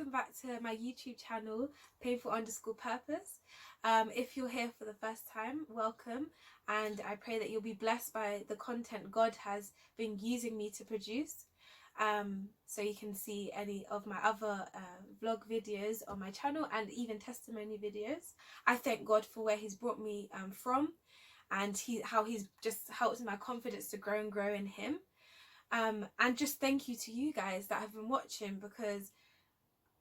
welcome back to my YouTube channel, Painful_Purpose. If you're here for the first time, welcome, and I pray that you'll be blessed by the content God has been using me to produce. So you can see any of my other vlog videos on my channel and even testimony videos. I thank God for where He's brought me from, and how He's just helped my confidence to grow and grow in Him. And just thank you to you guys that have been watching, because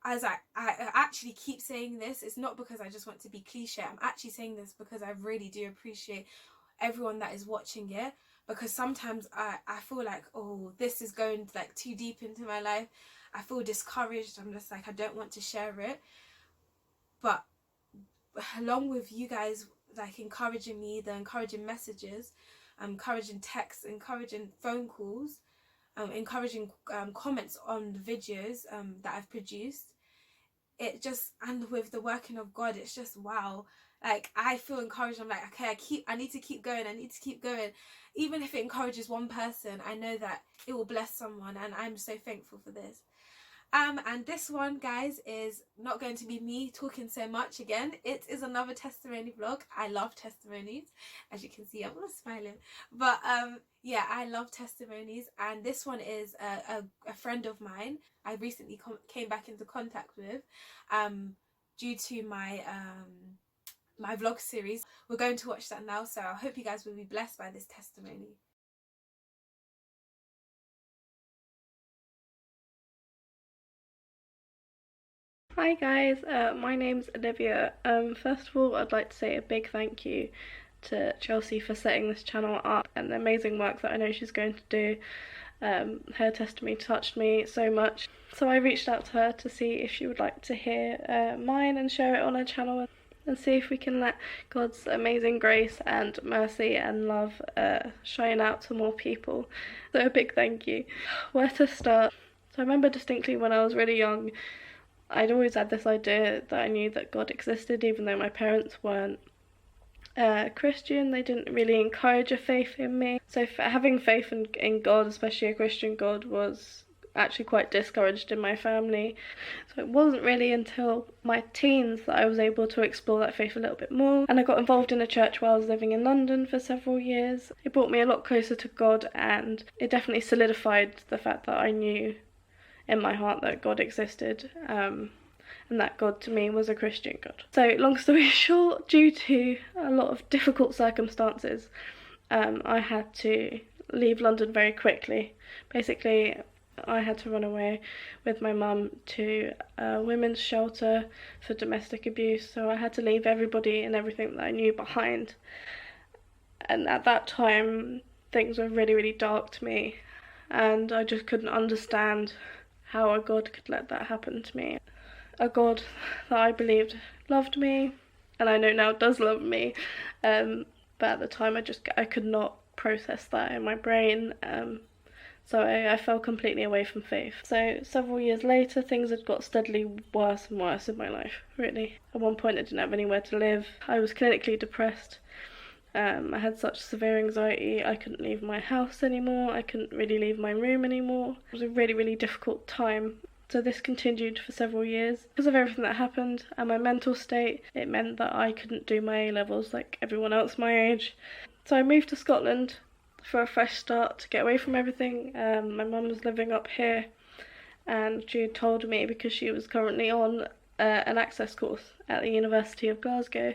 as I actually keep saying this, it's not because I just want to be cliche. I'm actually saying this because I really do appreciate everyone that is watching it, because sometimes I feel like, oh, this is going like too deep into my life. I feel discouraged. I'm just like, I don't want to share it. But along with you guys like encouraging me, the encouraging messages, encouraging texts, encouraging phone calls, encouraging comments on the videos that I've produced, it just, and with the working of God, it's just wow. Like, I feel encouraged. I'm like, okay, I need to keep going. Even if it encourages one person, I know that it will bless someone, and I'm so thankful for this. And this one, guys, is not going to be me talking so much again. It is another testimony vlog. I love testimonies. As you can see, I'm all smiling. But yeah, I love testimonies. And this one is a friend of mine I recently came back into contact with due to my my vlog series. We're going to watch that now, so I hope you guys will be blessed by this testimony. Hi guys, my name's Olivia. First of all, I'd like to say a big thank you to Chelsea for setting this channel up and the amazing work that I know she's going to do. Her testimony touched me so much, so I reached out to her to see if she would like to hear mine and share it on her channel, and see if we can let God's amazing grace and mercy and love shine out to more people. So a big thank you. Where to start? So I remember distinctly when I was really young, I'd always had this idea that I knew that God existed, even though my parents weren't Christian. They didn't really encourage a faith in me. So having faith in God, especially a Christian God, was actually quite discouraged in my family. So it wasn't really until my teens that I was able to explore that faith a little bit more. And I got involved in a church while I was living in London for several years. It brought me a lot closer to God, and it definitely solidified the fact that I knew in my heart that God existed, and that God to me was a Christian God. So long story short, due to a lot of difficult circumstances, I had to leave London very quickly. Basically, I had to run away with my mum to a women's shelter for domestic abuse, so I had to leave everybody and everything that I knew behind. And at that time, things were really, really dark to me, and I just couldn't understand how a God could let that happen to me. A God that I believed loved me, and I know now does love me, but at the time I could not process that in my brain, so I fell completely away from faith. So several years later, things had got steadily worse and worse in my life, really. At one point I didn't have anywhere to live. I was clinically depressed. I had such severe anxiety, I couldn't leave my house anymore, I couldn't really leave my room anymore. It was a really, really difficult time. So this continued for several years. Because of everything that happened and my mental state, it meant that I couldn't do my A-levels like everyone else my age. So I moved to Scotland for a fresh start, to get away from everything. My mum was living up here, and she had told me, because she was currently on an access course at the University of Glasgow,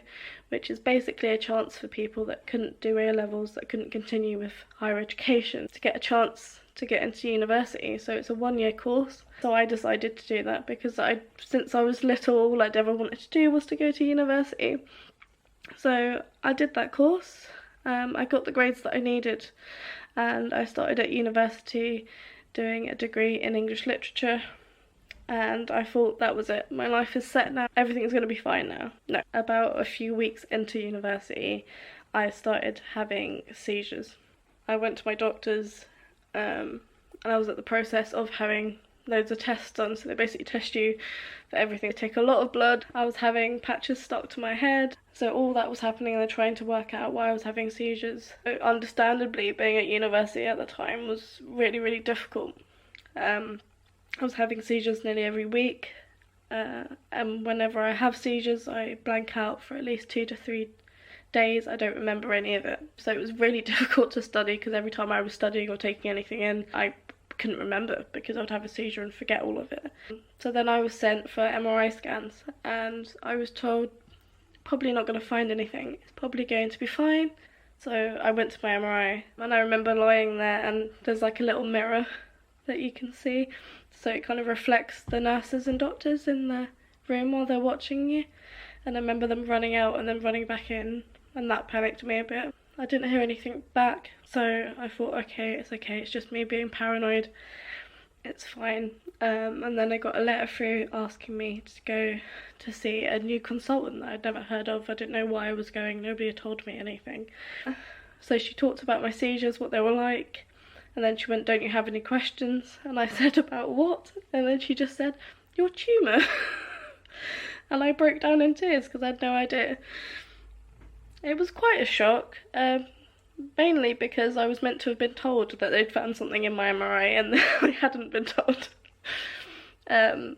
which is basically a chance for people that couldn't do A-levels, that couldn't continue with higher education, to get a chance to get into university. So it's a one-year course. So I decided to do that because since I was little, all I'd ever wanted to do was to go to university. So I did that course. I got the grades that I needed, and I started at university doing a degree in English literature. And I thought that was it. My life is set now. Everything's going to be fine now. No. About a few weeks into university, I started having seizures. I went to my doctor's, and I was at the process of having loads of tests done. So they basically test you for everything. They take a lot of blood. I was having patches stuck to my head. So all that was happening, and they're trying to work out why I was having seizures. So understandably, being at university at the time was really, really difficult. I was having seizures nearly every week. And whenever I have seizures, I blank out for at least 2 to 3 days. I don't remember any of it. So it was really difficult to study, because every time I was studying or taking anything in, I couldn't remember because I would have a seizure and forget all of it. So then I was sent for MRI scans, and I was told, probably not going to find anything, it's probably going to be fine. So I went to my MRI, and I remember lying there, and there's like a little mirror that you can see, so it kind of reflects the nurses and doctors in the room while they're watching you. And I remember them running out and then running back in, and that panicked me a bit. I didn't hear anything back, so I thought, okay, it's just me being paranoid, it's fine. And then I got a letter through asking me to go to see a new consultant that I'd never heard of. I didn't know why I was going, nobody had told me anything. So she talked about my seizures, what they were like, and then she went, don't you have any questions? And I said, about what? And then she just said, your tumour. And I broke down in tears because I had no idea. It was quite a shock, mainly because I was meant to have been told that they'd found something in my MRI, and I hadn't been told. Yeah,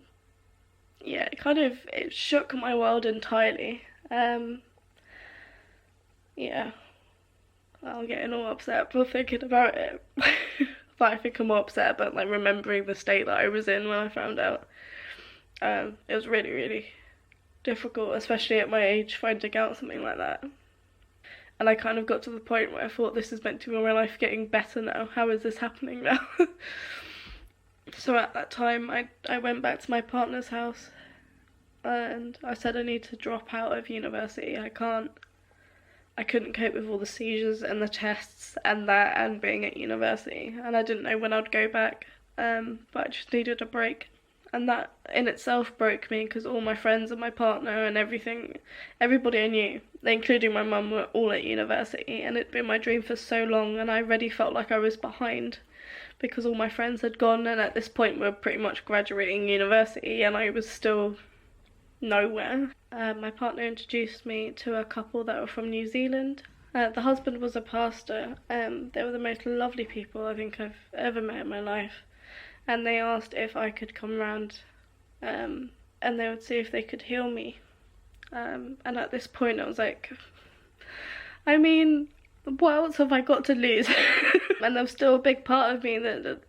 it shook my world entirely. Yeah, I'm getting all upset for thinking about it. But I think I'm more upset about like remembering the state that I was in when I found out. It was really, really difficult, especially at my age, finding out something like that. And I kind of got to the point where I thought, this is meant to be my life getting better now. How is this happening now? So at that time, I went back to my partner's house, and I said I need to drop out of university. I couldn't cope with all the seizures and the tests and that, and being at university. And I didn't know when I'd go back, but I just needed a break. And that in itself broke me, because all my friends and my partner and everybody I knew, including my mum, were all at university, and it'd been my dream for so long, and I already felt like I was behind because all my friends had gone, and at this point were pretty much graduating university, and I was still nowhere. My partner introduced me to a couple that were from New Zealand. The husband was a pastor. They were the most lovely people I think I've ever met in my life. And they asked if I could come round, and they would see if they could heal me. And at this point I was like, I mean, what else have I got to lose? And there was still a big part of me that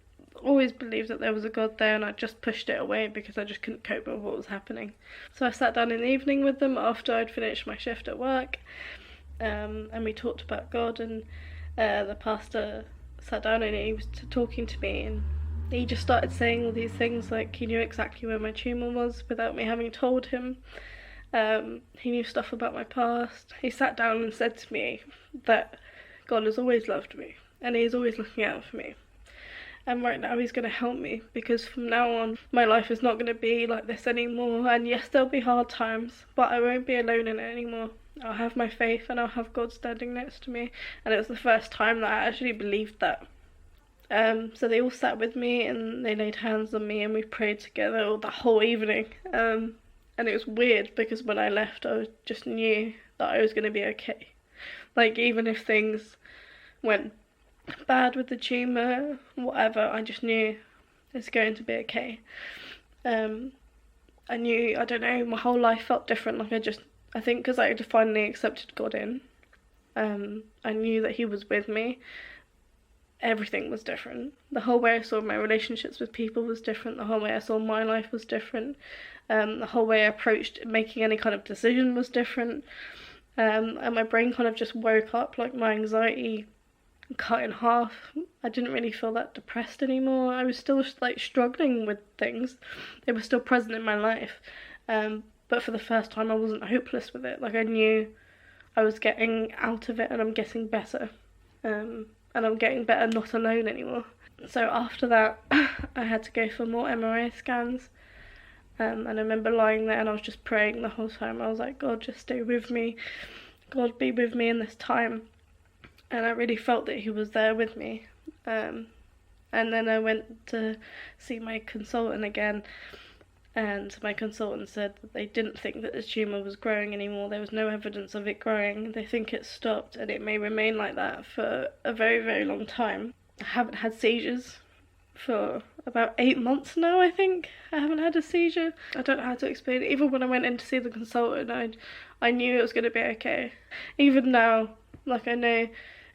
always believed that there was a God there, and I just pushed it away because I just couldn't cope with what was happening. So I sat down in the evening with them after I'd finished my shift at work, and we talked about God, and the pastor sat down and he was talking to me, and he just started saying all these things, like he knew exactly where my tumour was without me having told him. He knew stuff about my past. He sat down and said to me that God has always loved me, and he's always looking out for me. And right now he's going to help me, because from now on my life is not going to be like this anymore. And yes, there'll be hard times, but I won't be alone in it anymore. I'll have my faith, and I'll have God standing next to me. And it was the first time that I actually believed that. So they all sat with me, and they laid hands on me, and we prayed together the whole evening. And it was weird, because when I left, I just knew that I was going to be okay. Like, even if things went bad with the tumour, whatever, I just knew it's going to be okay. I knew, I don't know, my whole life felt different. Like, I think because I had finally accepted God in, I knew that he was with me. Everything was different. The whole way I saw my relationships with people was different. The whole way I saw my life was different. The whole way I approached making any kind of decision was different. And my brain kind of just woke up, like my anxiety cut in half. I didn't really feel that depressed anymore. I was still like struggling with things. They were still present in my life. But for the first time I wasn't hopeless with it. Like, I knew I was getting out of it, and I'm getting better. And I'm getting better not alone anymore. So after that, I had to go for more MRI scans. And I remember lying there, and I was just praying the whole time. I was like, God, just stay with me. God, be with me in this time. And I really felt that he was there with me. And then I went to see my consultant again, and my consultant said that they didn't think that the tumour was growing anymore. There was no evidence of it growing. They think it stopped, and it may remain like that for a very, very long time. I haven't had seizures for about 8 months now, I think. I haven't had a seizure. I don't know how to explain it. Even when I went in to see the consultant, I knew it was going to be okay. Even now, like, I know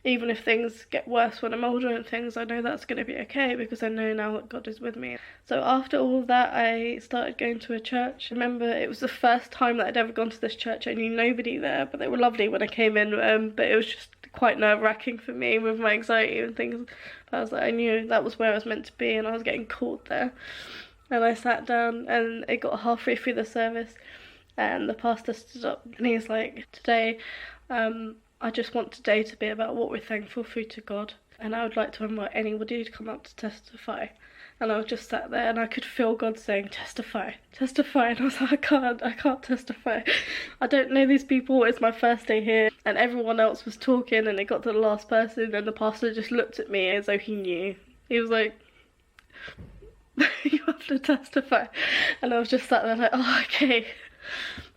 even if things get worse when I'm older and things, I know that's going to be okay because I know now that God is with me. So after all of that, I started going to a church. I remember it was the first time that I'd ever gone to this church. I knew nobody there, but they were lovely when I came in, but it was just quite nerve-wracking for me with my anxiety and things. But I was like, I knew that was where I was meant to be, and I was getting called there. And I sat down, and it got halfway through the service, and the pastor stood up, and he's like, today, I just want today to be about what we're thankful for to God, and I would like to invite anybody to come up to testify. And I was just sat there, and I could feel God saying, testify, testify, and I was like, I can't testify. I don't know these people, it's my first day here, and everyone else was talking, and it got to the last person, and the pastor just looked at me as though he knew. He was like, you have to testify, and I was just sat there like, oh, okay.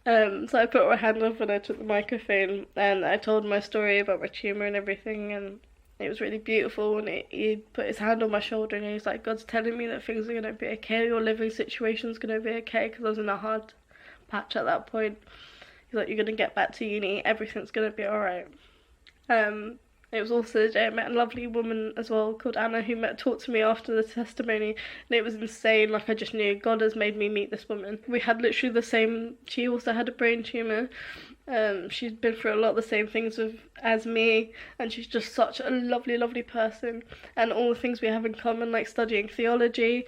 So I put my hand up and I took the microphone and I told my story about my tumour and everything, and it was really beautiful. And he put his hand on my shoulder and he was like, God's telling me that things are going to be okay, your living situation's going to be okay, because I was in a hard patch at that point. He's like, you're going to get back to uni, everything's going to be alright. It was also the day I met a lovely woman as well called Anna who talked to me after the testimony, and it was insane. Like, I just knew God has made me meet this woman. We had literally the same, she also had a brain tumour. She's been through a lot of the same things as me, and she's just such a lovely, lovely person, and all the things we have in common, like studying theology.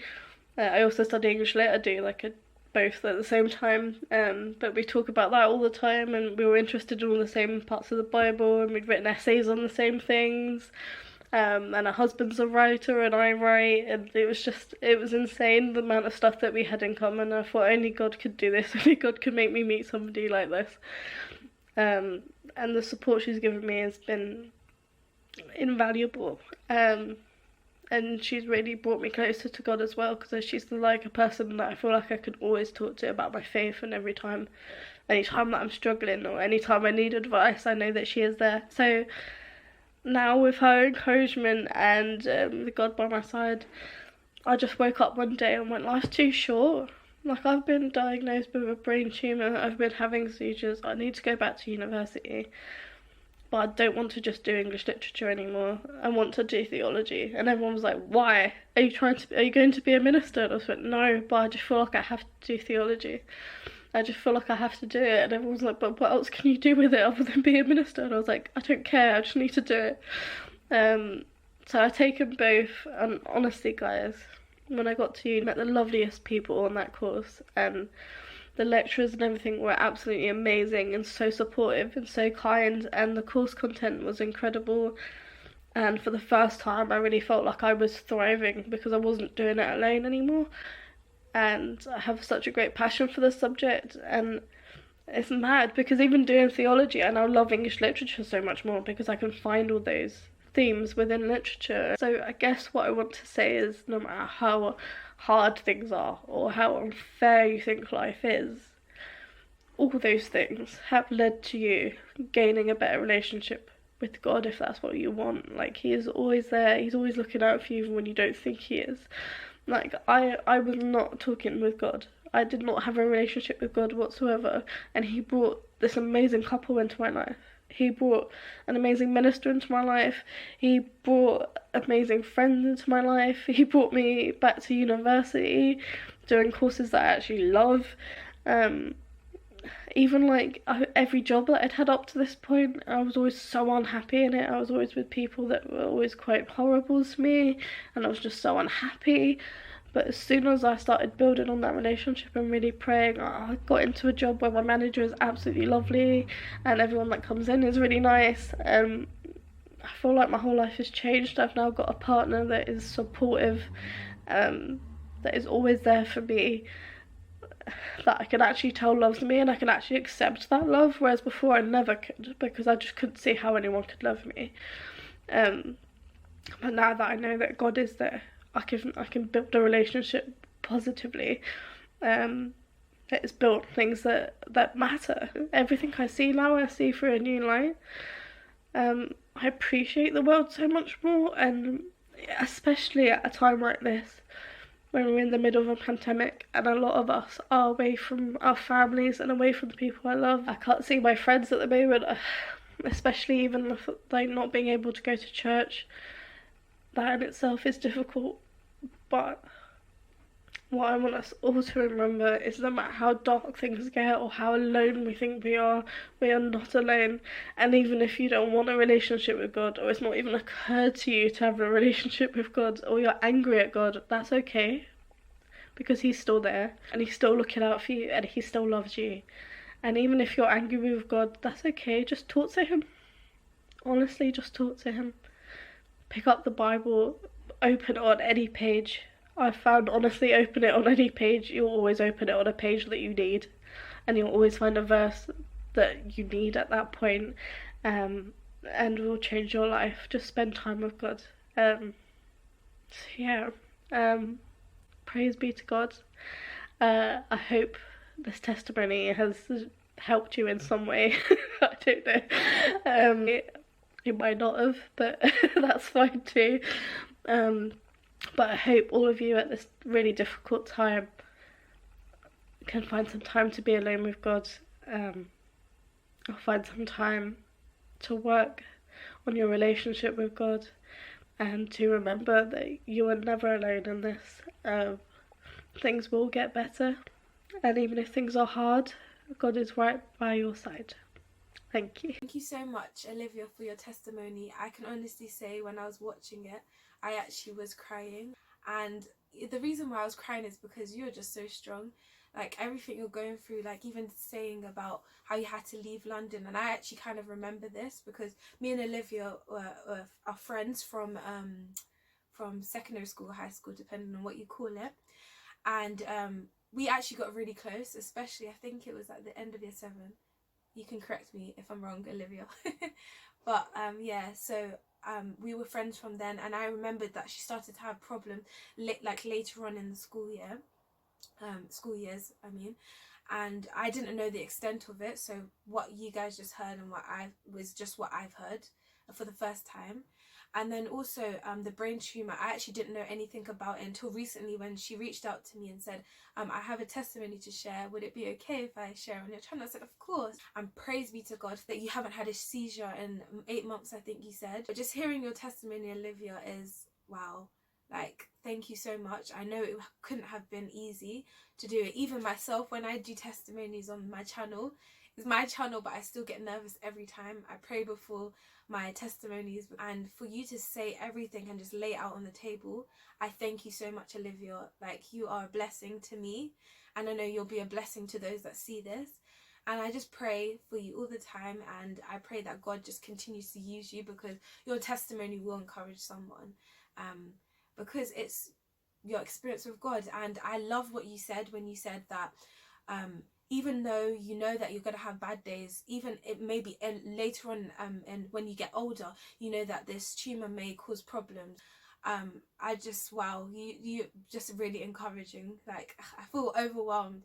I also study English lit, I do like both at the same time, but we talk about that all the time, and we were interested in all the same parts of the Bible, and we'd written essays on the same things, and her husband's a writer and I write, and it was insane the amount of stuff that we had in common. I thought only God could do this, only God could make me meet somebody like this, and the support she's given me has been invaluable. And she's really brought me closer to God as well, because she's like a person that I feel like I could always talk to about my faith, and any time that I'm struggling or any time I need advice, I know that she is there. So now with her encouragement and the God by my side, I just woke up one day and went, life's too short. Like, I've been diagnosed with a brain tumour, I've been having seizures, I need to go back to university. But I don't want to just do English literature anymore. I want to do theology. And everyone was like, why? Are you going to be a minister? And I was like, no, but I just feel like I have to do theology. I just feel like I have to do it. And everyone was like, but what else can you do with it other than be a minister? And I was like, I don't care, I just need to do it. So I've taken both, and honestly, guys, when I got to uni, I met the loveliest people on that course, and the lecturers and everything were absolutely amazing and so supportive and so kind, and the course content was incredible. And for the first time I really felt like I was thriving because I wasn't doing it alone anymore. And I have such a great passion for the subject, and it's mad because even doing theology, I now love English literature so much more because I can find all those themes within literature. So I guess what I want to say is, no matter how hard things are or how unfair you think life is, all those things have led to you gaining a better relationship with God, if that's what you want. Like, he is always there, he's always looking out for you even when you don't think he is. Like, I was not talking with God, I did not have a relationship with God whatsoever, and he brought this amazing couple into my life. He brought an amazing minister into my life. He brought amazing friends into my life. He brought me back to university, doing courses that I actually love. Even like every job that I'd had up to this point, I was always so unhappy in it. I was always with people that were always quite horrible to me, and I was just so unhappy. But as soon as I started building on that relationship and really praying, I got into a job where my manager is absolutely lovely and everyone that comes in is really nice. I feel like my whole life has changed. I've now got a partner that is supportive, that is always there for me, that I can actually tell loves me and I can actually accept that love, whereas before I never could, because I just couldn't see how anyone could love me. But now that I know that God is there, I can build a relationship positively. It's built things that matter. Everything I see now, I see through a new light. I appreciate the world so much more, and especially at a time like this, when we're in the middle of a pandemic and a lot of us are away from our families and away from the people I love. I can't see my friends at the moment, especially even with, like, not being able to go to church. That in itself is difficult, but what I want us all to remember is no matter how dark things get or how alone we think we are not alone. And even if you don't want a relationship with God, or it's not even occurred to you to have a relationship with God, or you're angry at God, that's okay. Because He's still there, and He's still looking out for you, and He still loves you. And even if you're angry with God, that's okay. Just talk to Him. Honestly, just talk to Him. Pick up the Bible, open it on any page. I've found, honestly, open it on any page. You'll always open it on a page that you need, and you'll always find a verse that you need at that point, and will change your life. Just spend time with God. Yeah. Praise be to God. I hope this testimony has helped you in some way. I don't know. It might not have, but that's fine too. But I hope all of you at this really difficult time can find some time to be alone with God, or find some time to work on your relationship with God, and to remember that you are never alone in this. Things will get better, and even if things are hard, God is right by your side. Thank you. Thank you so much, Olivia, for your testimony. I can honestly say when I was watching it, I actually was crying. And the reason why I was crying is because you're just so strong. Like, everything you're going through, like even saying about how you had to leave London. And I actually kind of remember this because me and Olivia are friends from secondary school, high school, depending on what you call it. And we actually got really close, especially I think it was at the end of year 7. You can correct me if I'm wrong, Olivia. But yeah, so we were friends from then, and I remembered that she started to have problems like later on in the school years, I mean, and I didn't know the extent of it. So what you guys just heard and what I've heard for the first time. And then also the brain tumor, I actually didn't know anything about it until recently when she reached out to me and said, I have a testimony to share. Would it be okay if I share on your channel? I said, of course. And praise be to God that you haven't had a seizure in 8 months, I think you said. But just hearing your testimony, Olivia, is wow. Like, thank you so much. I know it couldn't have been easy to do it. Even myself, when I do testimonies on my channel, it's my channel, but I still get nervous every time. I pray before my testimonies, and for you to say everything and just lay it out on the table, I thank you so much, Olivia. Like, you are a blessing to me, and I know you'll be a blessing to those that see this. And I just pray for you all the time, and I pray that God just continues to use you, because your testimony will encourage someone, because it's your experience with God. And I love what you said when you said that even though you know that you're going to have bad days, even it may be later on, and when you get older, you know that this tumor may cause problems. I just, wow, you just really encouraging. Like, I feel overwhelmed.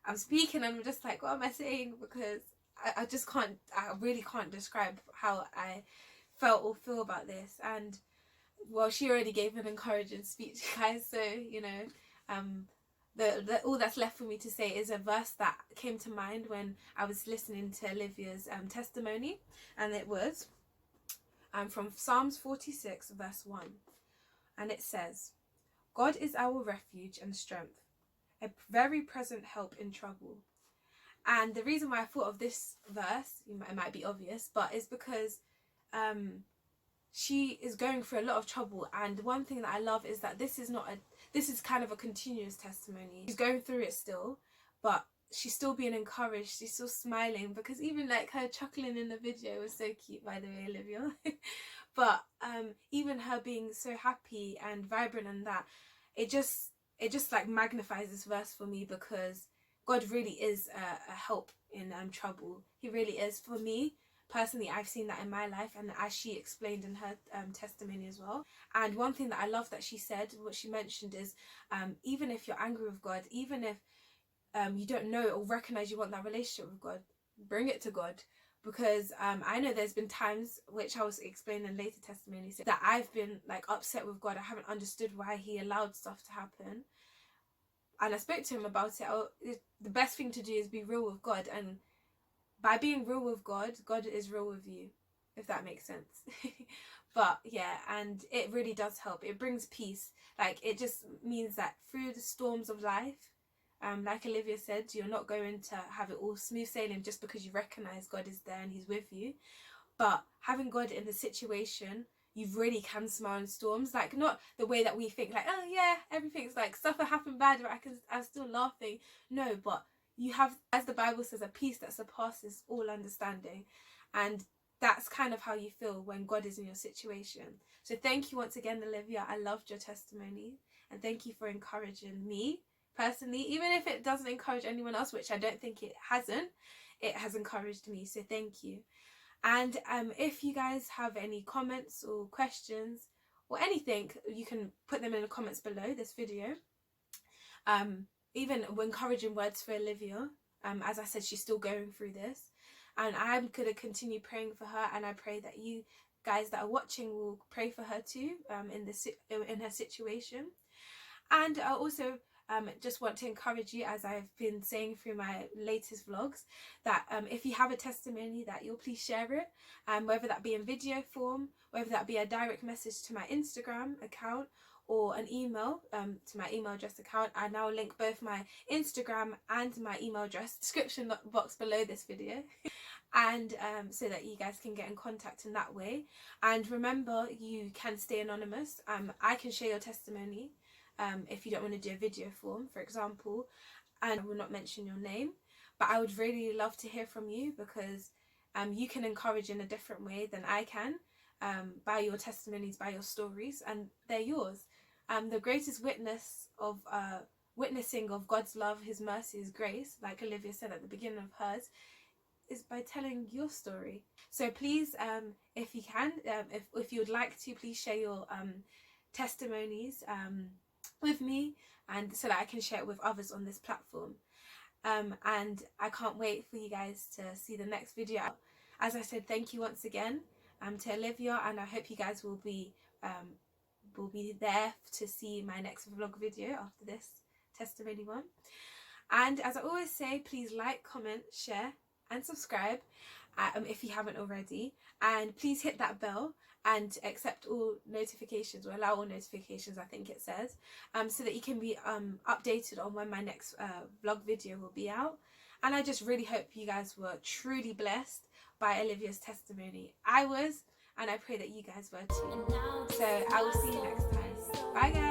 I'm speaking and I'm just like, what am I saying? Because I just can't, I really can't describe how I felt or feel about this. And well, she already gave an encouraging speech, guys, so you know, all that's left for me to say is a verse that came to mind when I was listening to Olivia's testimony, and it was from Psalms 46 verse 1, and it says, God is our refuge and strength, a very present help in trouble. And the reason why I thought of this verse, it might be obvious, but it's because she is going through a lot of trouble. And one thing that I love is that this is kind of a continuous testimony. She's going through it still, but she's still being encouraged. She's still smiling, because even like her chuckling in the video was so cute, by the way, Olivia. But even her being so happy and vibrant, and that it just like magnifies this verse for me, because God really is a help in trouble. He really is. For me personally, I've seen that in my life, and as she explained in her testimony as well. And one thing that I love that she said, what she mentioned is, even if you're angry with God, even if you don't know or recognize you want that relationship with God, bring it to God. because I know there's been times, which I will explain in later testimonies, that I've been like upset with God. I haven't understood why he allowed stuff to happen, and I spoke to him about it. The best thing to do is be real with God, and by being real with God, God is real with you, if that makes sense. But yeah, and it really does help. It brings peace. Like, it just means that through the storms of life, like Olivia said, you're not going to have it all smooth sailing just because you recognize God is there and he's with you. But having God in the situation, you really can smile in storms. Like, not the way that we think, like, oh yeah, everything's like, stuff will happen bad, but I'm still laughing. No, but you have, as the Bible says, a peace that surpasses all understanding. And that's kind of how you feel when God is in your situation. So thank you once again, Olivia. I loved your testimony, and thank you for encouraging me personally, even if it doesn't encourage anyone else, which I don't think it hasn't. It has encouraged me, so thank you. And if you guys have any comments or questions or anything, you can put them in the comments below this video. Even encouraging words for Olivia. As I said, she's still going through this, and I'm going to continue praying for her, and I pray that you guys that are watching will pray for her too, in her situation. And I also just want to encourage you, as I've been saying through my latest vlogs, that if you have a testimony, that you'll please share it, whether that be in video form, whether that be a direct message to my Instagram account, or an email to my email address account. I now link both my Instagram and my email address description box below this video. And so that you guys can get in contact in that way. And remember, you can stay anonymous. I can share your testimony if you don't want to do a video form, for example, and I will not mention your name, but I would really love to hear from you, because you can encourage in a different way than I can, by your testimonies, by your stories, and they're yours. The greatest witness of witnessing of God's love, his mercy, his grace, like Olivia said at the beginning of hers, is by telling your story. So please, if you can, if you would like to, please share your testimonies with me, and so that I can share it with others on this platform. And I can't wait for you guys to see the next video. As I said, thank you once again to Olivia, and I hope you guys will be there to see my next vlog video after this testimony one. And as I always say, please like, comment, share and subscribe if you haven't already, and please hit that bell and accept all notifications, or allow all notifications, I think it says, so that you can be updated on when my next vlog video will be out. And I just really hope you guys were truly blessed by Olivia's testimony. I was, and I pray that you guys were too. So I will see you next time. Bye guys.